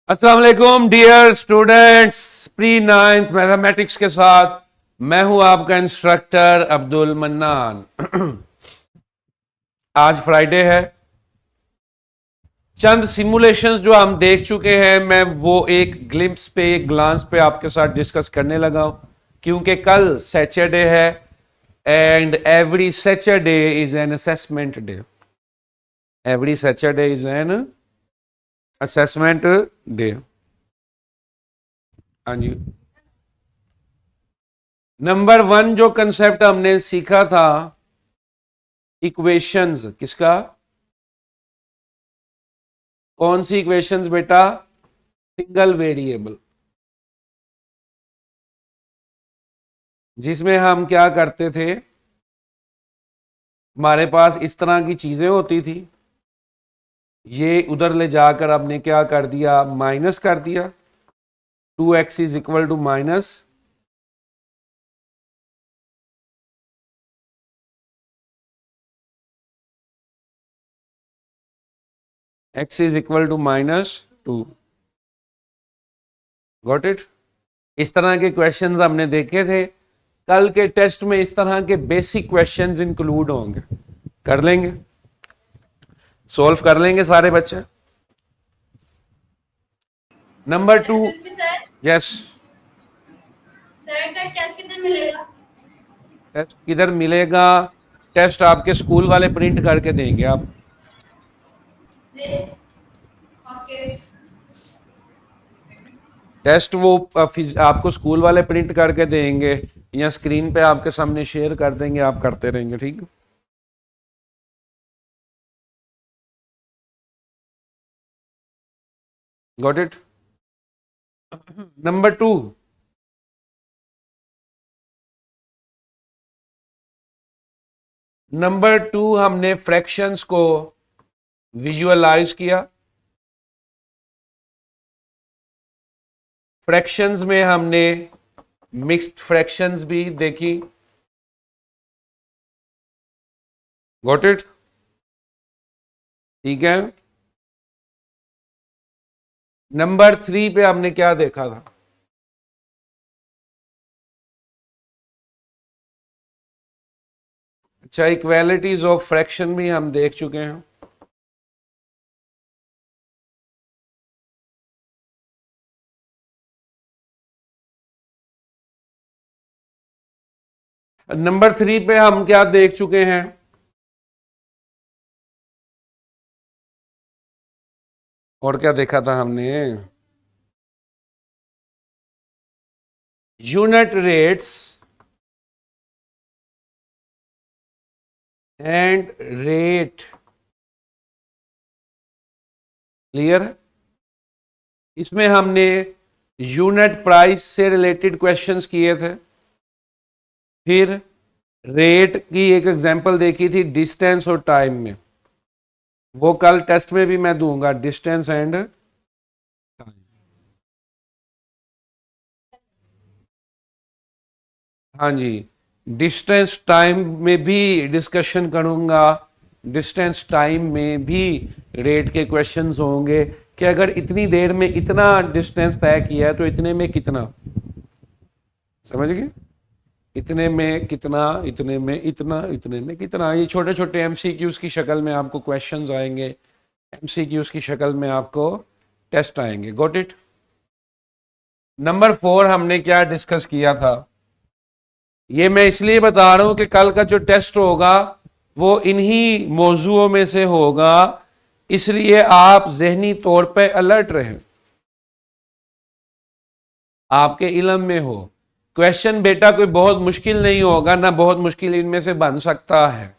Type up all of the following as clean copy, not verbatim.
अस्सलाम वालेकुम dear students, pre ninth mathematics के साथ मैं हूं आपका इंस्ट्रक्टर अब्दुल मन्नान। आज फ्राइडे है। चंद सिमुलेशंस जो हम देख चुके हैं, मैं वो एक ग्लिम्स पे, एक ग्लांस पे आपके साथ डिस्कस करने लगा हूं, क्योंकि कल सैटरडे है and every Saturday is an assessment day. Every Saturday is an assessment day. हाँ जी। नंबर 1 जो कंसेप्ट हमने सीखा था, इक्वेशंस। किसका? कौन सी इक्वेशंस बेटा? सिंगल वेरिएबल, जिसमें हम क्या करते थे, हमारे पास इस तरह की चीजें होती थी, ये उधर ले जाकर हमने क्या कर दिया, माइनस कर दिया। 2x is equal to minus x is equal to -2। Got it? इस तरह के क्वेश्चंस हमने देखे थे। कल के टेस्ट में इस तरह के बेसिक क्वेश्चंस इंक्लूड होंगे। कर लेंगे, सॉल्व कर लेंगे सारे बच्चे। Number 2। Excuse me sir, yes. Sir का टेस्ट कितने मिलेगा? टेस्ट किधर मिलेगा? टेस्ट आपके स्कूल वाले प्रिंट करके देंगे आप। ओके। टेस्ट वो आपको स्कूल वाले प्रिंट करके देंगे या स्क्रीन पे आपके सामने शेयर कर देंगे, आप करते रहेंगे। ठीक है? Got it? नंबर 2। नंबर 2 हमने फ्रैक्शंस को विजुअलाइज किया। फ्रैक्शंस में हमने मिक्स्ड फ्रैक्शंस भी देखी। Got it? ठीक है। नंबर 3 पे हमने क्या देखा था? अच्छा, इक्वालिटीज ऑफ फ्रैक्शन भी हम देख चुके हैं। नंबर 3 पे हम क्या देख चुके हैं? और क्या देखा था हमने? Unit rates and rate. Clear? इसमें हमने यूनिट प्राइस से रिलेटेड क्वेश्चंस किए थे। फिर रेट की एक एग्जांपल देखी थी डिस्टेंस और टाइम में। वो कल टेस्ट में भी मैं दूंगा, डिस्टेंस एंड टाइम। हाँ जी। डिस्टेंस टाइम में भी डिस्कशन करूंगा। डिस्टेंस टाइम में भी रेट के क्वेश्चंस होंगे कि अगर इतनी देर में इतना डिस्टेंस तय किया है तो इतने में कितना। समझ गए? इतने में कितना, इतने में इतना, इतने में कितना। ये छोटे छोटे एमसीक्यूज की शक्ल में आपको क्वेश्चंस आएंगे, एमसीक्यूज की शक्ल में आपको टेस्ट आएंगे। Got it? नंबर 4 हमने क्या डिस्कस किया था? ये मैं इसलिए बता रहा हूं कि कल का जो टेस्ट होगा वो इन्हीं मौजूओं में से होगा, इसलिए आप जहनी तौर पे अलर्ट रहें, आपके इल्म में हो। क्वेश्चन बेटा कोई बहुत मुश्किल नहीं होगा ना, बहुत मुश्किल इनमें से बन सकता है।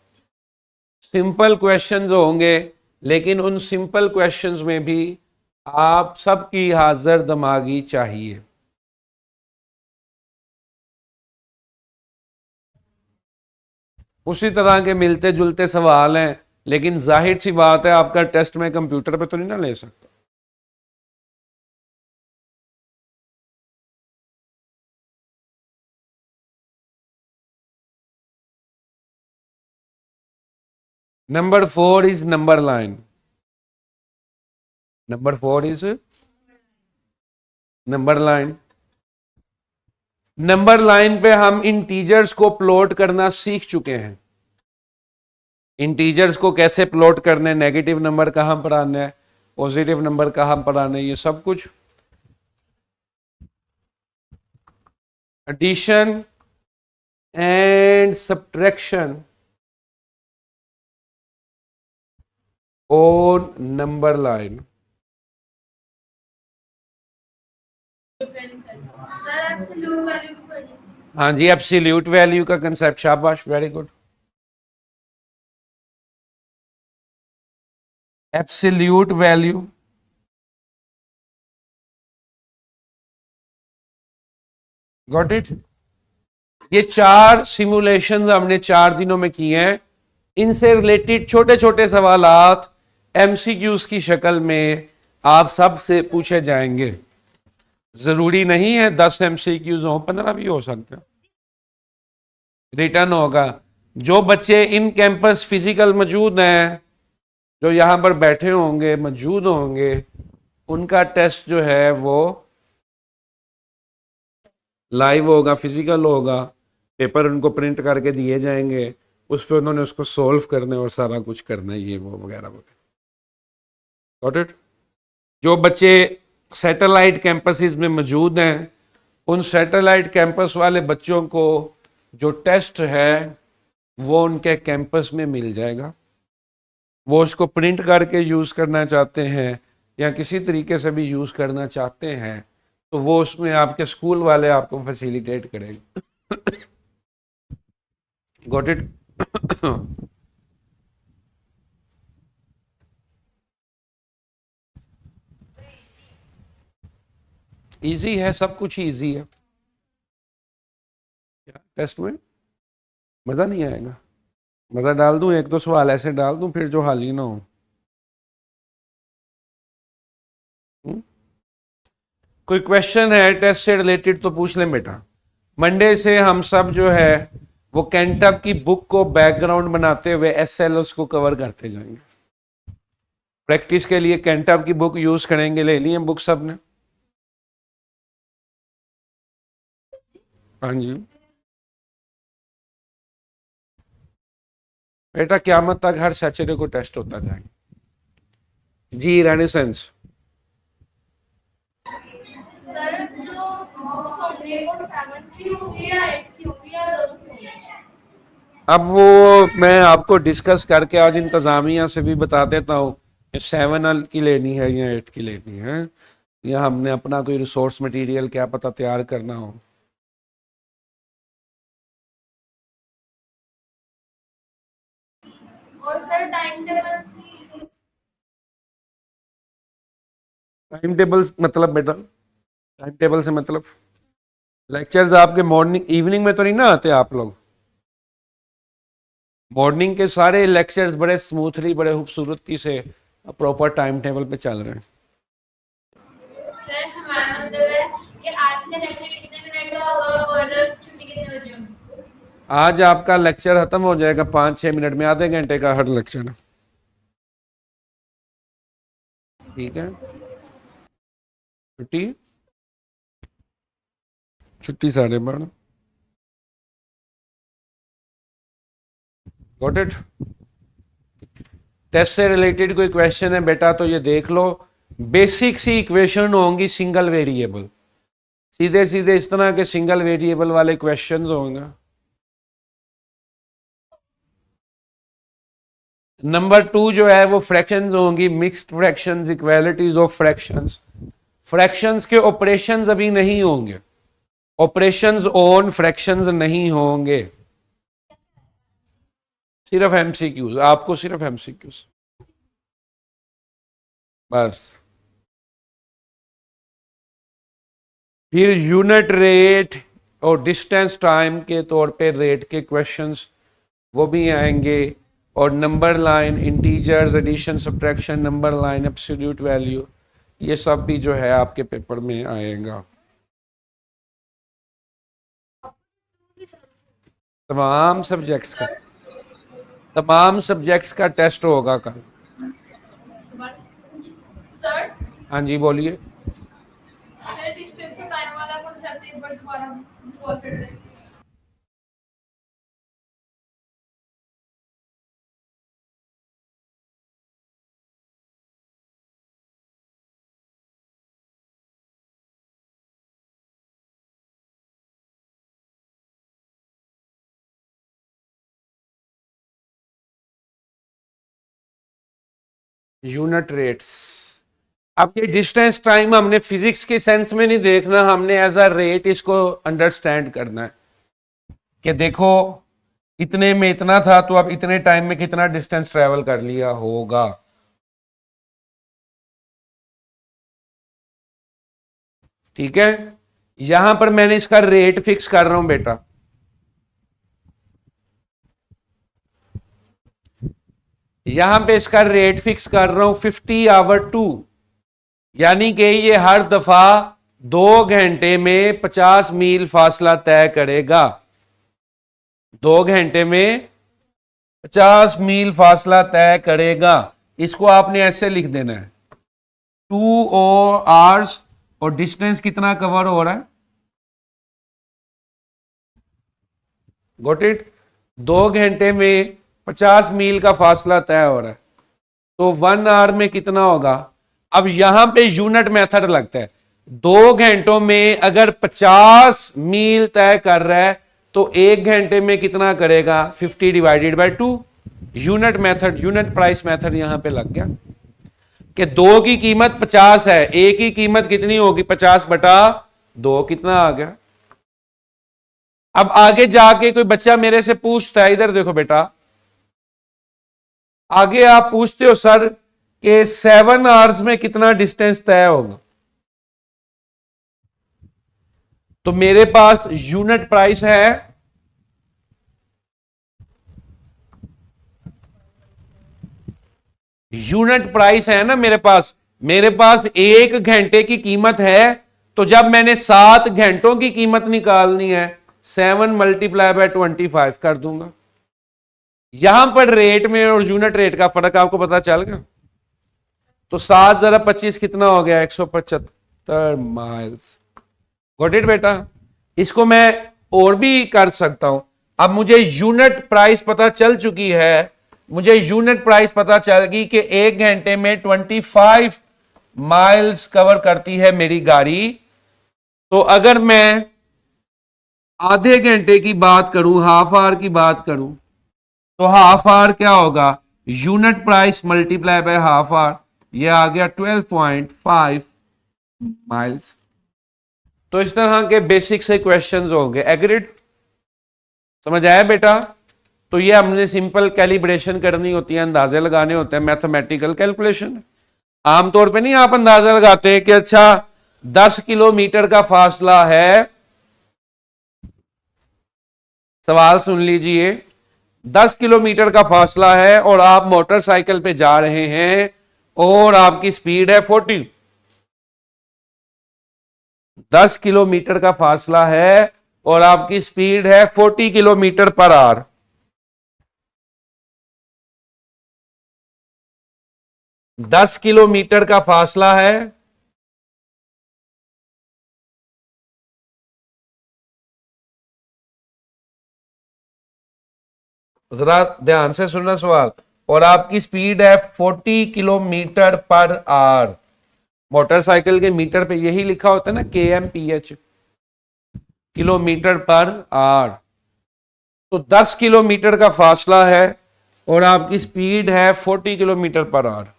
सिंपल क्वेश्चंस होंगे, लेकिन उन सिंपल क्वेश्चंस में भी आप सबकी हाजिर दिमागी चाहिए। उसी तरह के मिलते जुलते सवाल हैं, लेकिन जाहिर सी बात है आपका टेस्ट में कंप्यूटर पे तो नहीं ना ले सकता। Number 4 is number line. Number 4 is number line. Number line पे हम इंटीजर्स को प्लॉट करना सीख चुके हैं। इंटीजर्स को कैसे प्लॉट करने, नेगेटिव नंबर कहां पर आना है, पॉजिटिव नंबर कहां पर आना है, ये सब कुछ। Addition and subtraction on number line. Sir absolute value भी पढ़ी थी। हाँ जी, एब्सोल्यूट वैल्यू का कंसेप्ट, शाबाश, very good. Absolute value, got it. ये 4 सिमुलेशंस हमने 4 दिनों में किए हैं। इनसे रिलेटेड छोटे छोटे सवालात एमसीक्यूज की शक्ल में आप सब से पूछे जाएंगे। जरूरी नहीं है 10 एमसीक्यूज हो, 15 भी हो सकते हैं। रिटर्न होगा। जो बच्चे इन कैंपस फिजिकल मौजूद हैं, जो यहां पर बैठे होंगे, मौजूद होंगे, उनका टेस्ट जो है वो लाइव होगा, फिजिकल होगा। पेपर उनको प्रिंट करके दिए जाएंगे, उस पर उन्होंने उसको सॉल्व करना है और सारा कुछ करना है, ये वो वगैरह वगैरह। Got it. जो बच्चे सैटेलाइट कैंपसेस में मौजूद हैं, उन सैटेलाइट कैंपस वाले बच्चों को जो टेस्ट है वो उनके कैंपस में मिल जाएगा। वो उसको प्रिंट करके यूज़ करना चाहते हैं या किसी तरीके से भी यूज़ करना चाहते हैं, तो वो उसमें आपके स्कूल वाले आपको फैसिलिटेट करेंगे। Got it. इजी है, सब कुछ इजी है। टेस्ट में मजा नहीं आएगा। मजा डाल दूं, 1-2 सवाल ऐसे डाल दूं फिर जो हाल ही ना हो। कोई क्वेश्चन है टेस्ट से रिलेटेड तो पूछ लें बेटा। मंडे से हम सब जो है वो कैंटअप की बुक को बैकग्राउंड बनाते हुए एसएलओस को कवर करते जाएंगे। प्रैक्टिस के लिए कैंटअप की बुक यूज करेंगे। ले लिए बुक सबने? हाँ जी बेटा, क़यामत तक हर सैटरडे को टेस्ट होता जाएगा जी। रेनेसेंस सर जो बुक्स होंगे वो 7 की होंगी या 8 की होंगी या दोनों की होंगी? अब वो मैं आपको डिस्कस करके आज इंतजामिया से भी बता देता हूँ कि 7 की लेनी है या 8 की लेनी है, या हमने अपना कोई रिसोर्स मटेरियल क्या पता तैयार करना हो। और sir time table? Time table मतलब बेटा, टाइम टेबल से मतलब लेक्चर्स आपके मॉर्निंग इवनिंग में तो नहीं ना आते आप लोग? मॉर्निंग के सारे लेक्चर्स बड़े स्मूथली, बड़े खूबसूरती से प्रॉपर टाइम टेबल पे चल रहे हैं। सर हमारा मतलब है कि आज का लेक्चर कितने मिनट का होगा और छुट्टी कितने बजे होगी? आज आपका लेक्चर खत्म हो जाएगा 5-6 मिनट में, आधे घंटे का हर लेक्चर। ठीक है, छुट्टी छुट्टी 12:30। Got it. टेस्ट से रिलेटेड कोई क्वेश्चन है बेटा तो ये देख लो। बेसिक सी इक्वेशन होंगी सिंगल वेरिएबल, सीधे सीधे इस तरह के सिंगल वेरिएबल वाले क्वेश्चंस होंगे। नंबर 2 जो है वो फ्रैक्शंस होंगी, mixed fractions, equalities of fractions. Fractions के ऑपरेशंस अभी नहीं होंगे, ऑपरेशंस ऑन फ्रैक्शंस नहीं होंगे, सिर्फ एमसीक्यूज, आपको सिर्फ एमसीक्यूज बस। फिर यूनिट रेट और डिस्टेंस टाइम के तौर पे रेट के क्वेश्चंस वो भी आएंगे, और number line, integers, addition, subtraction, number line, absolute value, ये सब भी जो है आपके पेपर में आएगा। तमाम सब्जेक्ट्स का टेस्ट होगा कल। सर हाँ जी बोलिए। सर डिस्टेंस पर दोबारा कॉल कर रहे हैं। Unit rates. अब ये डिस्टेंस टाइम हमने फिजिक्स के सेंस में नहीं देखना, हमने एज अ रेट इसको अंडरस्टैंड करना है कि देखो इतने में इतना था तो अब इतने टाइम में कितना डिस्टेंस ट्रेवल कर लिया होगा। ठीक है, यहां पर मैंने इसका रेट फिक्स कर रहा हूं बेटा। यहां पे इसका रेट फिक्स कर रहा हूं 50/2, यानी कि ये हर दफा 2 घंटे में 50 मील फासला तय करेगा। 2 घंटे में 50 मील फासला तय करेगा। इसको आपने ऐसे लिख देना है 2 आवर्स, और डिस्टेंस कितना कवर हो रहा है, गॉट इट। 2 घंटे में 50 मील का फासला तय हो रहा है, तो 1 आवर में कितना होगा। अब यहां पे यूनिट मेथड लगता है। 2 घंटों में अगर 50 मील तय कर रहा है तो 1 घंटे में कितना करेगा, 50/2। Unit method, unit price method यहां पे लग गया कि 2 की कीमत 50 है, ए की कीमत कितनी होगी, 50/2, कितना आ गया। अब आगे जाके कोई बच्चा मेरे से पूछता है, इधर देखो बेटा, आगे आप पूछते हो सर कि 7 आवर्स में कितना डिस्टेंस तय होगा। तो मेरे पास यूनिट प्राइस है, यूनिट प्राइस है ना मेरे पास 1 घंटे की कीमत है। तो जब मैंने 7 घंटों की कीमत निकालनी है, 7 × 25 कर दूंगा। यहां पर रेट में और यूनिट रेट का फर्क आपको पता चल गया। तो 7 × 25 कितना हो गया, 175 माइल्स। गॉट इट बेटा। इसको मैं और भी कर सकता हूं। अब मुझे यूनिट प्राइस पता चल चुकी है, मुझे यूनिट प्राइस पता चल गई कि 1 घंटे में 25 माइल्स कवर करती है मेरी गाड़ी। तो अगर मैं आधे घंटे की बात करूं, हाफ आवर की बात करूं, तो हाफ आवर क्या होगा, unit price multiply by half hour, ये आ गया 12.5 माइल्स। तो इस तरह के बेसिक से क्वेश्चंस होंगे। एग्रीड, समझ आया बेटा। तो ये हमने सिंपल कैलिब्रेशन करनी होती है, अंदाजे लगाने होते हैं, मैथमेटिकल कैलकुलेशन। आमतौर पे नहीं आप अंदाजा लगाते कि अच्छा 10 किलोमीटर का फासला है, सवाल सुन लीजिए, 10 किलोमीटर का फासला है और आप मोटरसाइकिल पे जा रहे हैं और आपकी स्पीड है 40। 10 किलोमीटर का फासला है और आपकी स्पीड है 40 किलोमीटर पर आवर। दस किलोमीटर का फासला है, जरा ध्यान से सुनना सवाल, और आपकी स्पीड है 40 किलोमीटर पर आवर। मोटरसाइकिल के मीटर पे यही लिखा होता है ना, kmph, किलोमीटर पर आवर। तो 10 किलोमीटर का फासला है और आपकी स्पीड है 40 किलोमीटर पर आवर।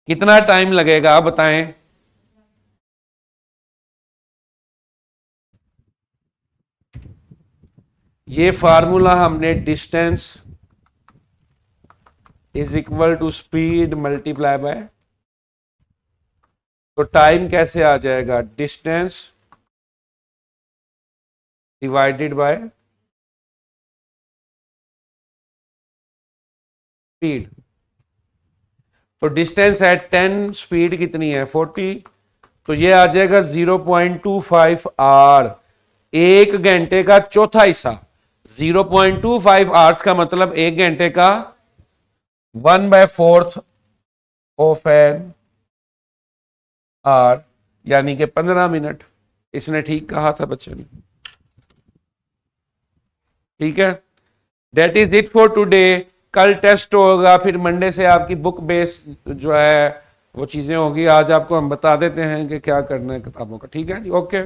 कितना टाइम लगेगा आप बताएं। ये फार्मूला हमने distance is equal to speed multiply by, तो टाइम कैसे आ जाएगा, डिस्टेंस डिवाइडेड बाय स्पीड। तो डिस्टेंस है 10, स्पीड कितनी है 40, तो ये आ जाएगा 0.25 आवर। 1 घंटे का चौथा हिस्सा, 0.25 आवर्स का मतलब 1 घंटे का 1/4 ऑफ एन आवर, यानी कि 15 मिनट। इसने ठीक कहा था बच्चे ने, ठीक है। That is it for today. कल टेस्ट होगा, फिर मंडे से आपकी बुक बेस जो है वो चीजें होगी। आज आपको हम बता देते हैं कि क्या करना है किताबों का, ठीक है जी, ओके।